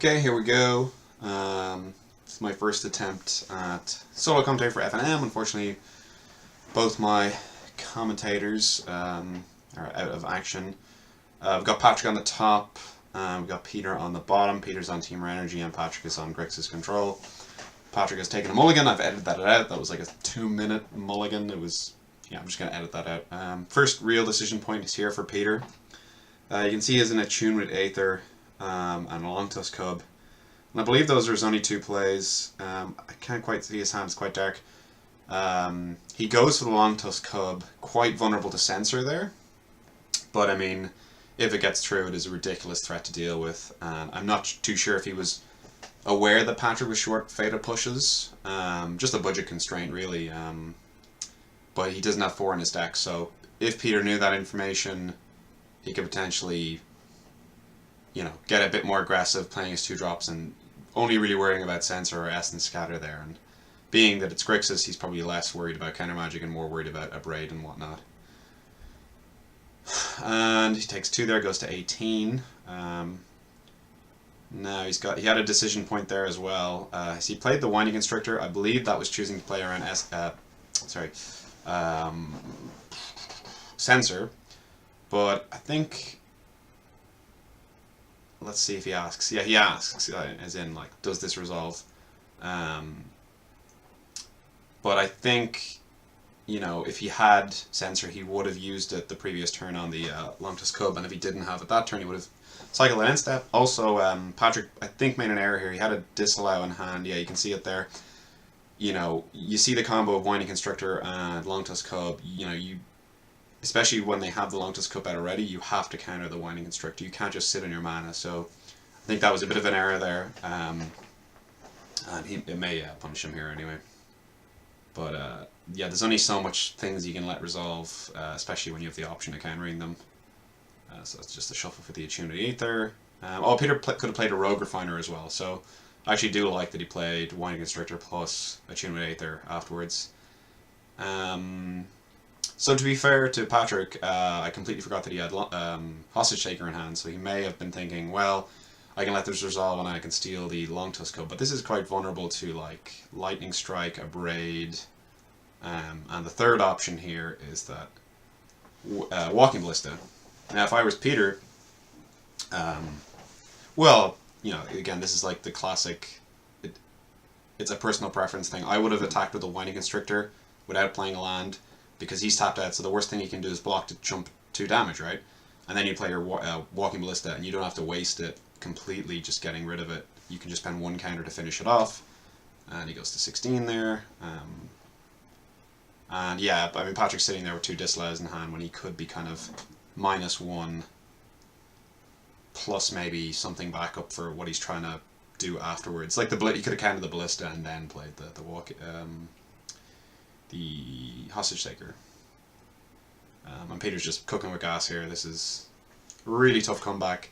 Okay, here we go. This is my first attempt at solo commentary for FNM. Unfortunately, both my commentators are out of action. We've got Patrick on the top, we've got Peter on the bottom. Peter's on Team Energy and Patrick is on Grixis Control. Patrick has taken a mulligan. I've edited that out. That was like a 2-minute mulligan. It was, yeah, I'm just going to edit that out. First real decision point is here for Peter. You can see he's in a tune with Aether and a Longtusk Cub. And I believe those are his only two plays. I can't quite see his hand, it's quite dark. He goes for the Longtusk Cub, quite vulnerable to Censor there. But I mean, if it gets through, it is a ridiculous threat to deal with. And I'm not too sure if he was aware that Patrick was short Fatal Pushes. Just a budget constraint, really. But he doesn't have 4 in his deck, so if Peter knew that information, he could potentially, you know, get a bit more aggressive playing his 2-drops and only really worrying about Censor or Essence Scatter there. And being that it's Grixis, he's probably less worried about counter magic and more worried about a Braid and whatnot. And he takes 2 there, goes to 18. Now he had a decision point there as well. So he played the Winding Constrictor. I believe that was choosing to play around Censor. But I think, let's see if he asks. Yeah, he asks, as in, like, does this resolve? But I think, you know, if he had Censor, he would have used it the previous turn on the Longtusk Cub, and if he didn't have it that turn, he would have cycled an end step. Also, Patrick, I think, made an error here. He had a Disallow in hand. Yeah, you can see it there. You know, you see the combo of Winding Constrictor and Longtusk Cub. You know, especially when they have the Longtusk Cub out already, you have to counter the Winding Constrictor. You can't just sit on your mana, so I think that was a bit of an error there. And it may punish him here anyway. But yeah, there's only so much things you can let resolve, especially when you have the option of countering them. So it's just a shuffle for the Attuned Aether. Peter could have played a Rogue Refiner as well, so I actually do like that he played Winding Constrictor plus Attuned Aether afterwards. So to be fair to Patrick, I completely forgot that he had Hostage Taker in hand, so he may have been thinking, well, I can let this resolve and I can steal the Longtusk Cub, but this is quite vulnerable to, like, Lightning Strike, a Braid, and the third option here is that Walking Ballista. Now, if I was Peter, well, you know, again, this is like the classic, it's a personal preference thing. I would have attacked with a Winding Constrictor without playing a land, because he's tapped out, so the worst thing he can do is block to jump 2 damage, right? And then you play your Walking Ballista, and you don't have to waste it completely just getting rid of it. You can just spend 1 counter to finish it off, and he goes to 16 there. And yeah, I mean, Patrick's sitting there with 2 Disallows in hand when he could be kind of -1, plus maybe something back up for what he's trying to do afterwards. Like he could have countered the Ballista and then played the Hostage Taker. And Peter's just cooking with gas here. This is a really tough comeback.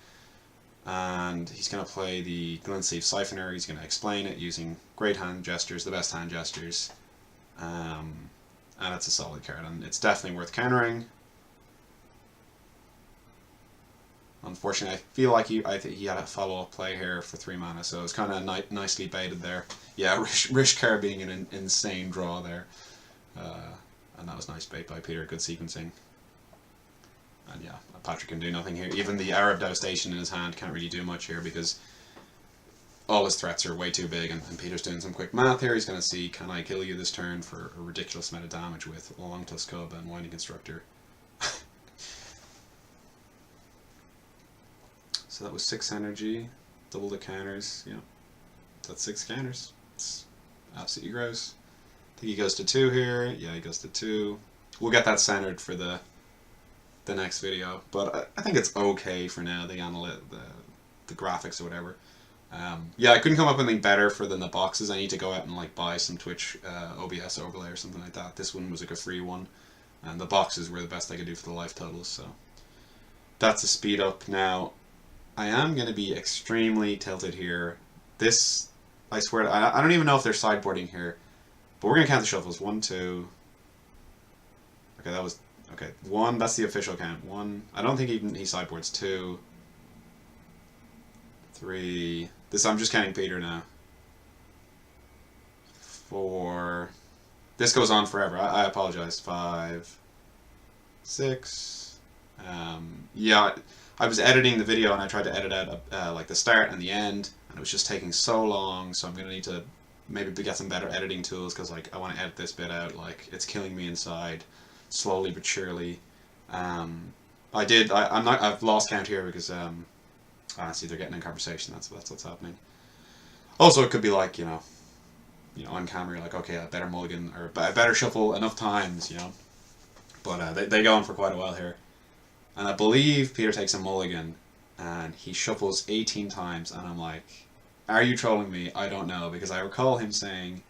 And he's going to play the Glintsleeve Siphoner. He's going to explain it using great hand gestures, the best hand gestures. And it's a solid card, and it's definitely worth countering. Unfortunately, I feel like he had a follow-up play here for 3 mana, so it's kind of nicely baited there. Yeah, Rishkar being an insane draw there. And that was nice bait by Peter, good sequencing. And yeah, Patrick can do nothing here. Even the Arab Devastation in his hand can't really do much here because all his threats are way too big, and Peter's doing some quick math here. He's going to see, can I kill you this turn for a ridiculous amount of damage with Longtusk Cub and Winding Constrictor. So that was 6 energy, double the counters, yeah. That's 6 counters. It's absolutely gross. I think he goes to 2 here. Yeah, he goes to 2. We'll get that centered for the next video, but I think it's okay for now, the graphics or whatever. Yeah, I couldn't come up with anything better than the boxes. I need to go out and like buy some Twitch OBS overlay or something like that. This one was like a free one, and the boxes were the best I could do for the life totals, so that's a speed up. Now, I am going to be extremely tilted here. This, I swear, I don't even know if they're sideboarding here, but we're going to count the shuffles. 1, 2. Okay, that was, okay, 1, that's the official count. 1, I don't think even he sideboards. 2, 3, I'm just counting Peter now. 4. This goes on forever. I apologize. 5, 6. Yeah, I was editing the video and I tried to edit out like the start and the end, and it was just taking so long. So I'm gonna need to maybe get some better editing tools, because like I want to edit this bit out. Like it's killing me inside, slowly but surely. I've lost count here because see, they're getting in conversation. That's what's happening. Also, it could be like on camera, you're like, okay, I better mulligan or I better shuffle enough times, But they go on for quite a while here, and I believe Peter takes a mulligan, and he shuffles 18 times, and I'm like, are you trolling me? I don't know, because I recall him saying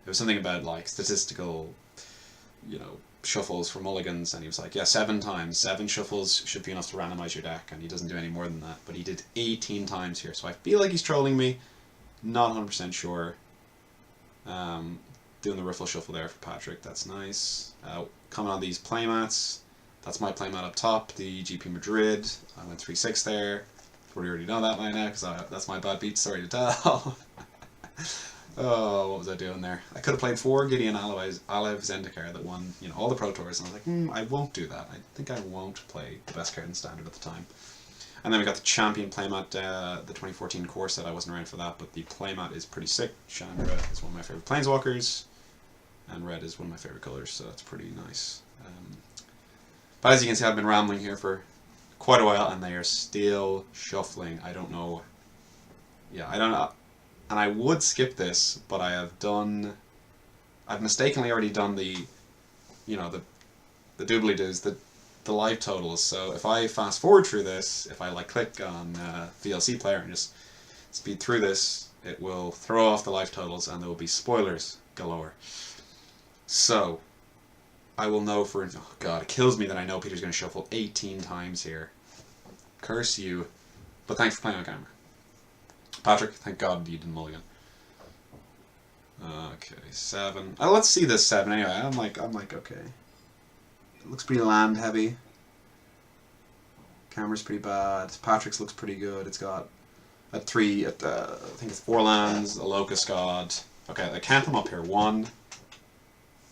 it was something about like statistical, shuffles for mulligans, and he was like, yeah, 7 times, 7 shuffles should be enough to randomize your deck, and he doesn't do any more than that, but he did 18 times here, so I feel like he's trolling me. Not 100% sure. Doing the riffle shuffle there for Patrick, that's nice. Coming on these playmats, that's my playmat up top, the GP Madrid. I went 3-6 there. We already know that by now, because that's my bad beat story to tell. Oh, what was I doing there? I could have played 4 Gideon Alev Zendikar that won, all the Pro Tours, and I was like, I won't do that. I think I won't play the best card in Standard at the time. And then we got the Champion playmat, the 2014 core set. I wasn't around for that, but the playmat is pretty sick. Chandra is one of my favorite Planeswalkers, and red is one of my favorite colors, so that's pretty nice. But as you can see, I've been rambling here for quite a while, and they are still shuffling. I don't know. Yeah, I don't know. And I would skip this, but I've mistakenly already done the doobly-doos, the live totals. So if I fast forward through this, if I click on VLC player and just speed through this, it will throw off the live totals, and there will be spoilers galore. So I will know oh god, it kills me that I know Peter's going to shuffle 18 times here. Curse you. But thanks for playing on camera. Patrick, thank god you didn't mulligan. Okay, 7. Let's see this 7 anyway. I'm like, okay. It looks pretty land heavy. Camera's pretty bad. Patrick's looks pretty good. It's got a 3, I think it's 4 lands, a Locust God. Okay, I count them up here. 1.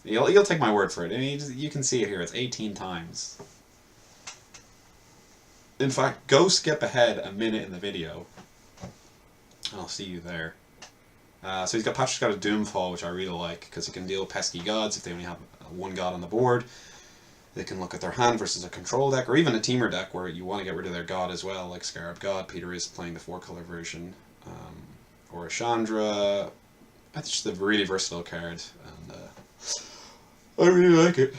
You'll take my word for it. I mean, you can see it here. It's 18 times. In fact, go skip ahead a minute in the video. I'll see you there. So Patrick's got a Doomfall, which I really like, because he can deal pesky gods if they only have 1 god on the board. They can look at their hand versus a control deck, or even a teamer deck where you want to get rid of their god as well, like Scarab God. Peter is playing the 4-color version. Or a Chandra. That's just a really versatile card, and I really like it.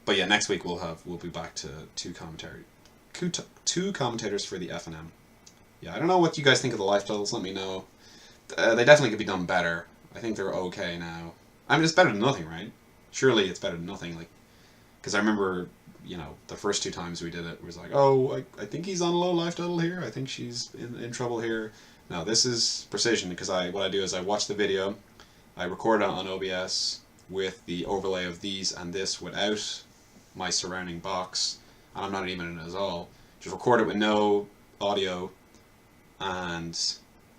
But yeah, next week we'll be back to 2 commentators for the FNM. Yeah, I don't know what you guys think of the life totals. Let me know. They definitely could be done better. I think they're okay now. I mean, it's better than nothing, right? Surely it's better than nothing. Because I remember, the first 2 times we did it, was like, oh, I think he's on a low life total here. I think she's in trouble here. No, this is precision, because what I do is I watch the video, I record it on OBS with the overlay of these and this without my surrounding box, and I'm not even in it at all. Just record it with no audio, and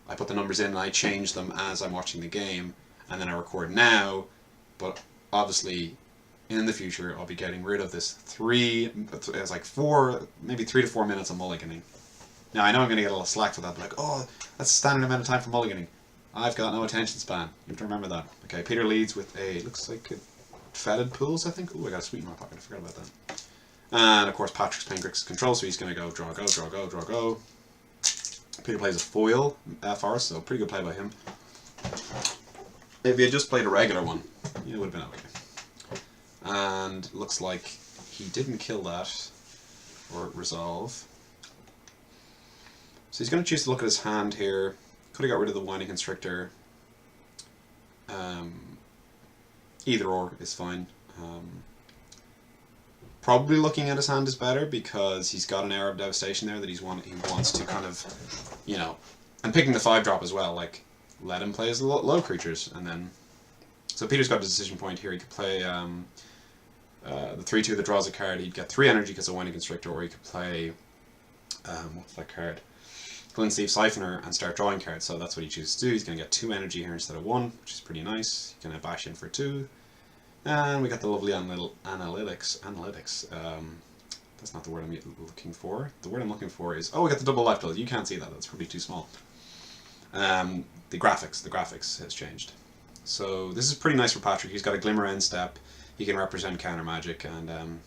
I put the numbers in and I change them as I'm watching the game, and then I record now, but obviously in the future I'll be getting rid of this it's like 4, maybe 3 to 4 minutes of mulliganing. Now I know I'm going to get a little slack for that, like, oh, that's the standard amount of time for mulliganing. I've got no attention span. You have to remember that. Okay, Peter leads with looks like Fetid Pools, I think. Ooh, I got a sweet in my pocket, I forgot about that. And of course Patrick's playing Grixis Control, so he's going to go draw, go, draw, go, draw, go. Peter plays a foil FR, so pretty good play by him. If he had just played a regular one, it would have been okay. And looks like he didn't kill that, or resolve. So he's going to choose to look at his hand here. Could have got rid of the Winding Constrictor. Either or is fine. Probably looking at his hand is better, because he's got an Era of Devastation there that he wants to kind of, and picking the 5-drop as well, like, let him play his low creatures, and then, so Peter's got a decision point here. He could play the 3/2 that draws a card. He'd get 3 energy because of Winding Constrictor, or he could play, what's that card? Glint Sleeve Siphoner and start drawing cards. So that's what he chooses to do. He's going to get 2 energy here instead of 1, which is pretty nice. He's going to bash in for 2. And we got the lovely analytics. That's not the word I'm looking for. The word I'm looking for is, oh, we got the double life total. You can't see that. That's probably too small. The graphics has changed. So this is pretty nice for Patrick. He's got a Glimmer end step. He can represent counter magic, and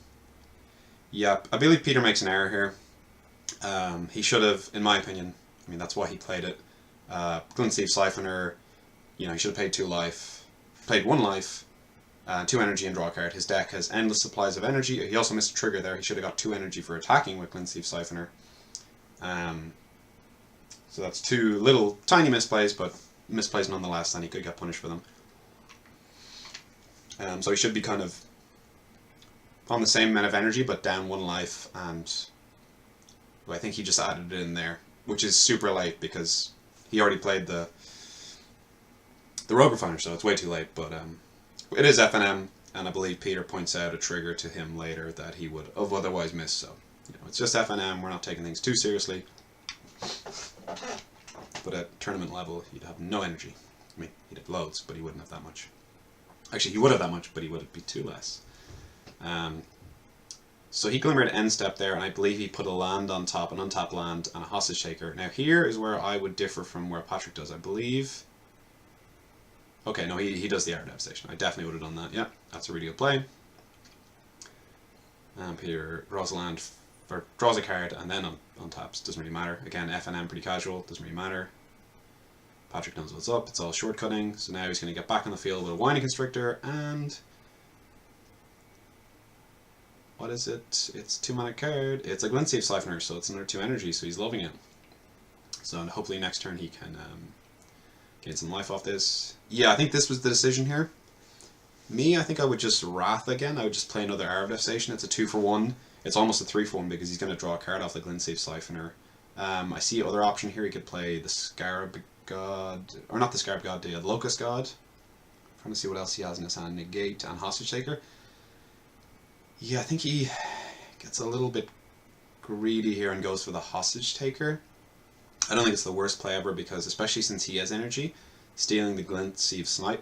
yeah, I believe Peter makes an error here. He should have, in my opinion, I mean that's why he played it. Glint Sleeve Siphoner, you know, he should have paid 2 life, played 1 life, 2 energy and draw a card. His deck has endless supplies of energy. He also missed a trigger there. He should have got 2 energy for attacking with Glint Sleeve Siphoner. So that's 2 little tiny misplays, but misplays nonetheless, and he could get punished for them. So he should be kind of on the same amount of energy, but down 1 life, and well, I think he just added it in there, which is super late because he already played the Rogue Refiner, so it's way too late. But it is FNM, and I believe Peter points out a trigger to him later that he would have otherwise missed. So you know, it's just FNM. We're not taking things too seriously. But at tournament level, he'd have no energy. I mean, he'd have loads, but he wouldn't have that much. Actually, he would have that much, but he would be 2 less. So he glimmered end step there, and I believe he put a land on top, an untapped land, and a hostage taker. Now here is where I would differ from where Patrick does, I believe. Okay, no, he does the Air Devastation. I definitely would have done that. Yeah, that's a really good play. Peter draws a land, draws a card, and then untaps. Doesn't really matter. Again, FNM pretty casual. Doesn't really matter. Patrick knows what's up. It's all shortcutting. So now he's going to get back on the field with a Whining Constrictor, and what is it? It's 2-mana card. It's a Glint Sleeve Siphoner, so it's another 2 energy, so he's loving it. So hopefully next turn he can gain some life off this. Yeah, I think this was the decision here. Me, I think I would just Wrath again. I would just play another Air of Devastation. It's a 2-for-1. It's almost a 3-for-1 because he's going to draw a card off the Glint Sleeve Siphoner. I see other option here. He could play the Scarab God, or not the Scarab God, the Locust God. I'm trying to see what else he has in his hand. Negate and Hostage Taker. Yeah, I think he gets a little bit greedy here and goes for the Hostage Taker. I don't think it's the worst play ever because, especially since he has energy, stealing the Glint Sleeve Siphoner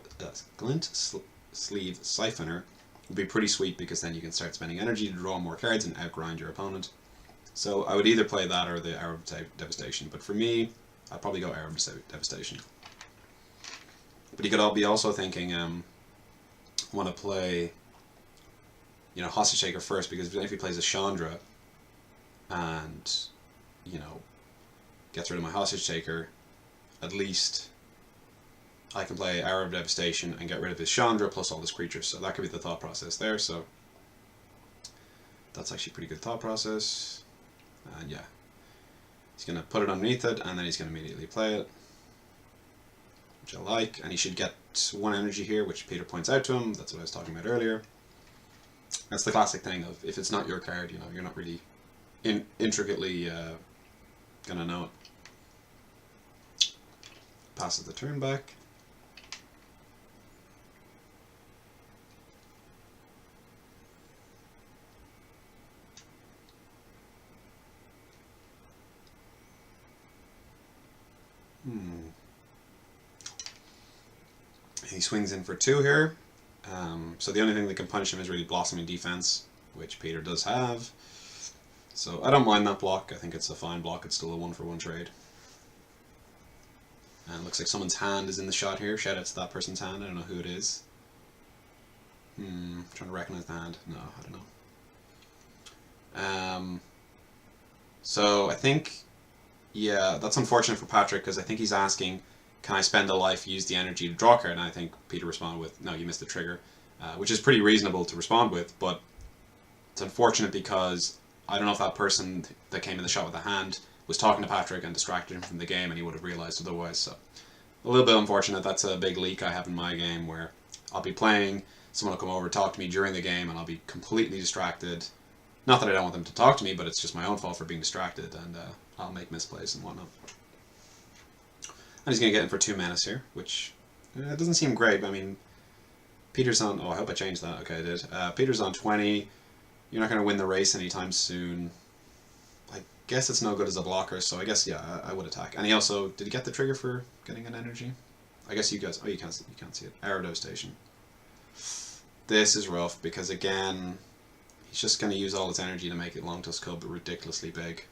would be pretty sweet because then you can start spending energy to draw more cards and outgrind your opponent. So I would either play that or the Air of Devastation, but for me, I'd probably go Air of Devastation. But he could be also thinking, want to play, you know, Hostage Taker first, because if he plays a Chandra and, you know, gets rid of my Hostage Taker, at least I can play Air of Devastation and get rid of his Chandra plus all his creatures. So that could be the thought process there. So that's actually a pretty good thought process. And yeah, he's going to put it underneath it, and then he's going to immediately play it, which I like. And he should get 1 energy here, which Peter points out to him. That's what I was talking about earlier. That's the classic thing of, if it's not your card, you know, you're not really intricately gonna know it. Passes the turn back. He swings in for 2 here. So the only thing that can punish him is really Blossoming Defense, which Peter does have. So I don't mind that block. I think it's a fine block. It's still a 1-for-1 trade. And it looks like someone's hand is in the shot here. Shout out to that person's hand. I don't know who it is. Trying to recognize the hand. No, I don't know. So I think, yeah, that's unfortunate for Patrick because I think he's asking, can I spend a life, use the energy to draw a card? And I think Peter responded with, no, you missed the trigger, which is pretty reasonable to respond with, but it's unfortunate because I don't know if that person that came in the shot with the hand was talking to Patrick and distracted him from the game and he would have realized otherwise. So a little bit unfortunate. That's a big leak I have in my game where I'll be playing, someone will come over, talk to me during the game, and I'll be completely distracted. Not that I don't want them to talk to me, but it's just my own fault for being distracted, and I'll make misplays and whatnot. And he's going to get in for 2 menace here, which doesn't seem great. I mean, Peter's on... Oh, I hope I changed that. Okay, I did. Peter's on 20. You're not going to win the race anytime soon. I guess it's no good as a blocker, so I guess, yeah, I would attack. And he also, did he get the trigger for getting an energy? I guess you guys, oh, you can't see it. Aerodo Station. This is rough, because again, he's just going to use all his energy to make it Longtusk Cub ridiculously big.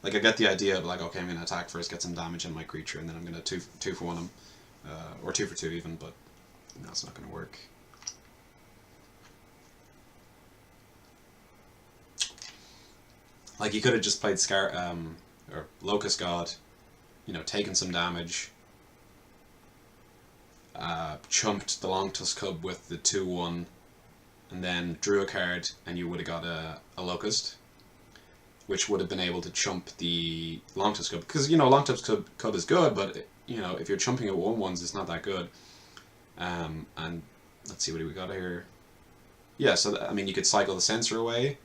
Like, I get the idea of, like, okay, I'm going to attack first, get some damage on my creature, and then I'm going to two for one him. Or 2 for 2 even, but no, it's not going to work. Like, he could have just played or Locust God, you know, taken some damage, chumped the Longtusk Cub with the 2/1, and then drew a card, and you would have got a Locust, which would have been able to chump the Longtusk Cub. Because, you know, Longtusk Cub is good, but, you know, if you're chumping it 1/1s, it's not that good. And let's see, what do we got here? Yeah, so, I mean, you could cycle the Censor away,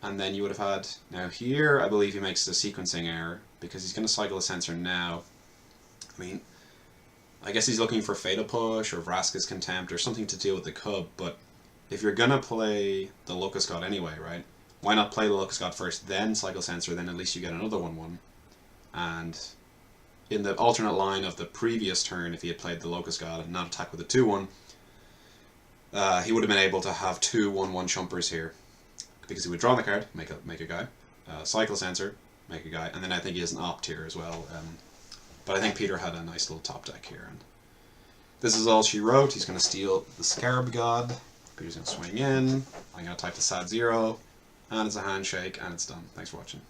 and then you would have had... Now here, I believe he makes the sequencing error, because he's going to cycle the Censor now. I mean, I guess he's looking for Fatal Push, or Vraska's Contempt, or something to deal with the Cub, but if you're going to play the Locust God anyway, right? Why not play the Locust God first, then cycle Censor, then at least you get another 1/1. And in the alternate line of the previous turn, if he had played the Locust God and not attacked with a 2/1, he would have been able to have 2 1/1 chumpers here. Because he would draw the card, make a guy, cycle Censor, make a guy, and then I think he has an Opt here as well. But I think Peter had a nice little top deck here. And this is all she wrote. He's going to steal the Scarab God. Peter's going to swing in. I'm going to type the Sad 0. And it's a handshake, and it's done. Thanks for watching.